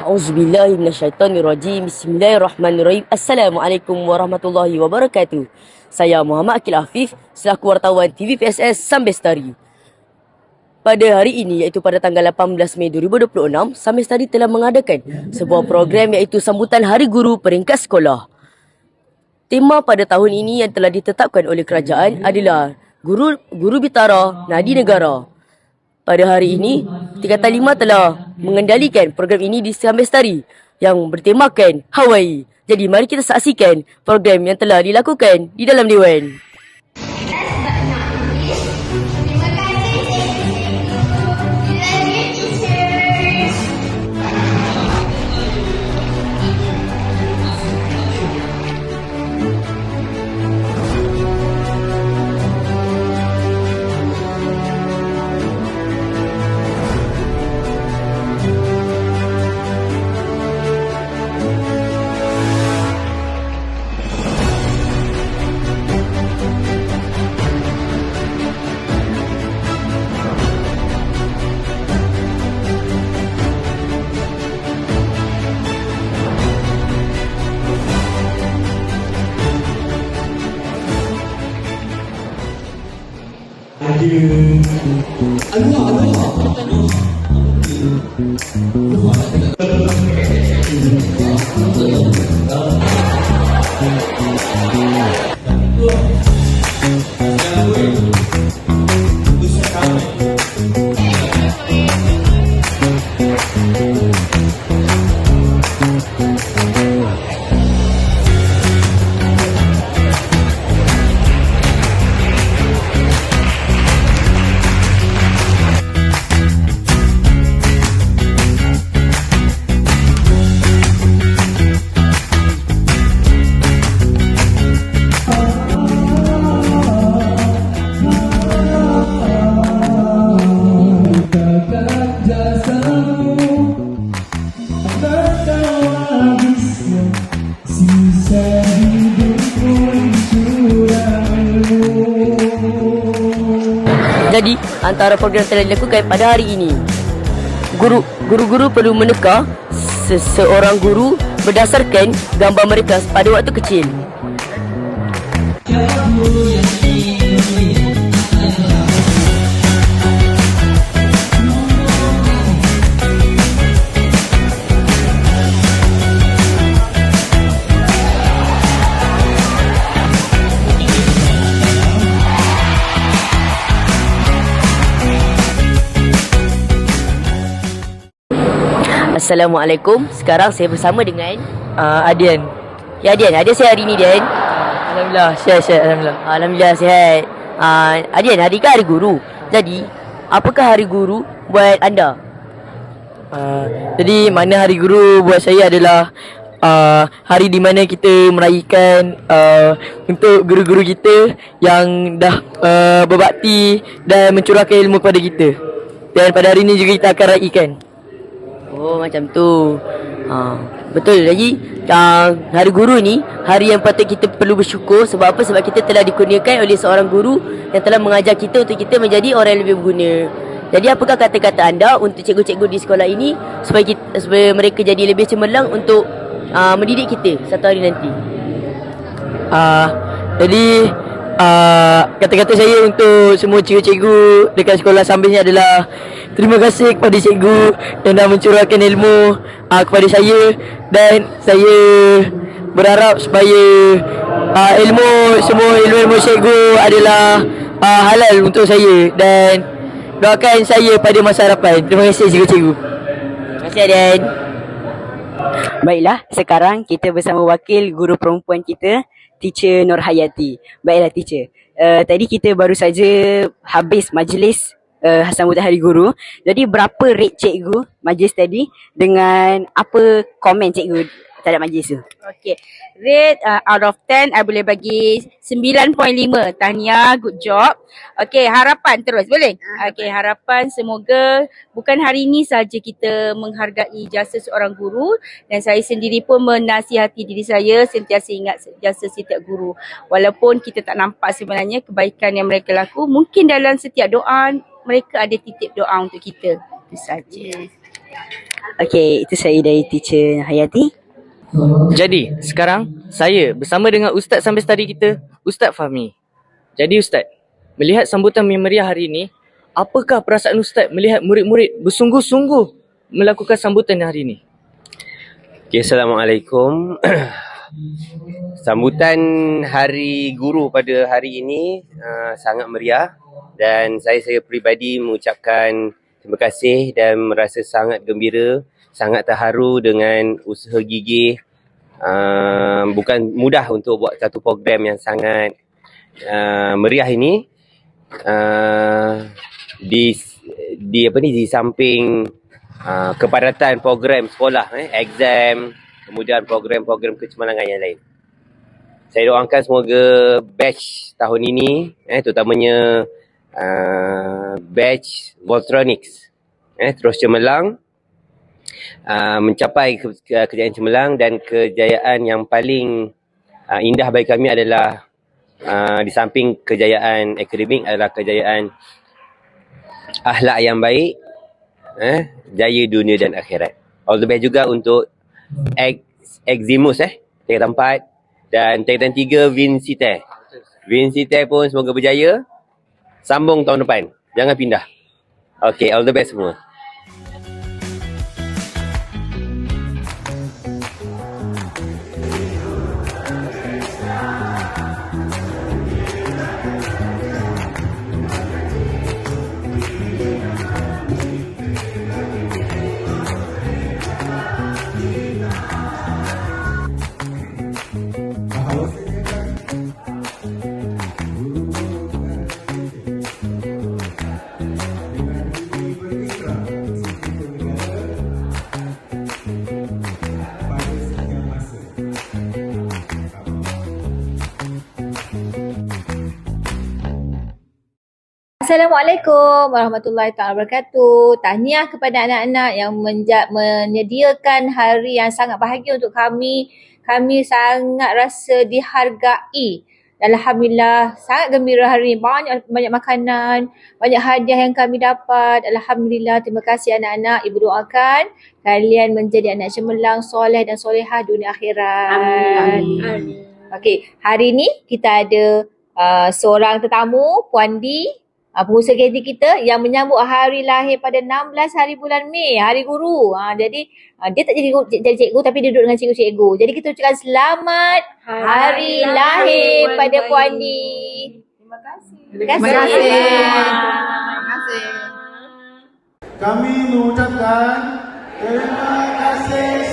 A'udzubillahi minasyaitonirrajim. Bismillahirrahmanirrahim. Assalamualaikum warahmatullahi wabarakatuh. Saya Muhammad Akil Afif selaku wartawan TV PSS Sambestari. Pada hari ini iaitu pada tanggal 18 Mei 2026, Sambestari telah mengadakan sebuah program iaitu sambutan Hari Guru peringkat sekolah. Tema pada tahun ini yang telah ditetapkan oleh kerajaan adalah Guru Bitara Nadi Negara. Pada hari ini, Tingkatan 5 telah mengendalikan program ini di Sambestari yang bertemakan Hawaii. Jadi mari kita saksikan program yang telah dilakukan di dalam Dewan. Jadi, antara program yang telah dilakukan pada hari ini, guru-guru perlu meneka seseorang guru berdasarkan gambar mereka pada waktu kecil. Assalamualaikum. Sekarang saya bersama dengan Adian. Ya Adian, ada saya hari ni Adian. Alhamdulillah, sihat. Alhamdulillah sihat. Adian, hari kan hari guru. Jadi, apakah hari guru buat anda? Jadi mana hari guru buat saya adalah hari di mana kita meraihkan untuk guru-guru kita yang dah berbakti dan mencurahkan ilmu kepada kita. Dan pada hari ini juga kita akan raikan. Oh, macam tu. Betul. Jadi hari guru ni hari yang patut kita perlu bersyukur. Sebab apa? Sebab kita telah dikurniakan oleh seorang guru yang telah mengajar kita untuk kita menjadi orang yang lebih berguna. Jadi apakah kata-kata anda untuk cikgu-cikgu di sekolah ini supaya mereka jadi lebih cemerlang untuk mendidik kita satu hari nanti? Jadi kata-kata saya untuk semua cikgu-cikgu dekat sekolah Sambis ni adalah terima kasih kepada cikgu yang dah mencurahkan ilmu kepada saya. Dan saya berharap supaya semua ilmu cikgu adalah halal untuk saya. Dan doakan saya pada masa hadapan. Terima kasih cikgu-cikgu. Terima kasih Adian. Baiklah, sekarang kita bersama wakil guru perempuan kita, Teacher Nurhayati. Baiklah teacher, tadi kita baru saja habis majlis sambutan Hari Guru. Jadi berapa rate cikgu majlis tadi dengan apa komen cikgu terhadap majlis tu? Okay, rate out of 10 I boleh bagi 9.5. Tahniah, good job. Okay, harapan terus boleh? Okay, harapan semoga bukan hari ini saja kita menghargai jasa seorang guru, dan saya sendiri pun menasihati diri saya sentiasa ingat jasa setiap guru. Walaupun kita tak nampak sebenarnya kebaikan yang mereka laku, mungkin dalam setiap doa mereka ada titip doa untuk kita. Itu saja. Okey, itu saya dari teacher Hayati. Jadi, sekarang saya bersama dengan Ustaz Sambestari kita, Ustaz Fahmi. Jadi Ustaz, melihat sambutan yang meriah hari ini, apakah perasaan Ustaz melihat murid-murid bersungguh-sungguh melakukan sambutan hari ini? Okay, Assalamualaikum. Sambutan Hari Guru pada hari ini sangat meriah dan saya peribadi mengucapkan terima kasih dan merasa sangat gembira, sangat terharu dengan usaha gigih. Bukan mudah untuk buat satu program yang sangat meriah ini. Di samping kepadatan program sekolah, exam, kemudian program-program kecemerlangan yang lain. Saya doakan semoga batch tahun ini, terutamanya batch Voltronics, terus cemerlang, mencapai kejayaan cemerlang, dan kejayaan yang paling indah bagi kami adalah di samping kejayaan akademik adalah kejayaan akhlak yang baik, jaya dunia dan akhirat. All the best juga untuk Eximus tingkatan 4 dan tingkatan 3 Vincite. Vincite pun semoga berjaya. Sambung tahun depan. Jangan pindah. Okay, all the best semua. Assalamualaikum warahmatullahi taala wabarakatuh. Tahniah kepada anak-anak yang menyediakan hari yang sangat bahagia untuk kami. Kami sangat rasa dihargai. Alhamdulillah, sangat gembira hari ini. Banyak makanan, banyak hadiah yang kami dapat. Alhamdulillah, terima kasih anak-anak. Ibu doakan kalian menjadi anak cemerlang, soleh dan solehah dunia akhirat. Amin. Okey, hari ini kita ada seorang tetamu, Puan Di, pengusaha kreatif kita yang menyambut hari lahir pada 16 hari bulan Mei, Hari Guru. Jadi dia tak jadi cikgu tapi dia duduk dengan cikgu-cikgu. Jadi kita ucapkan selamat hari lahir pada Puan Di. Terima kasih. Terima kasih. Kami mengucapkan terima kasih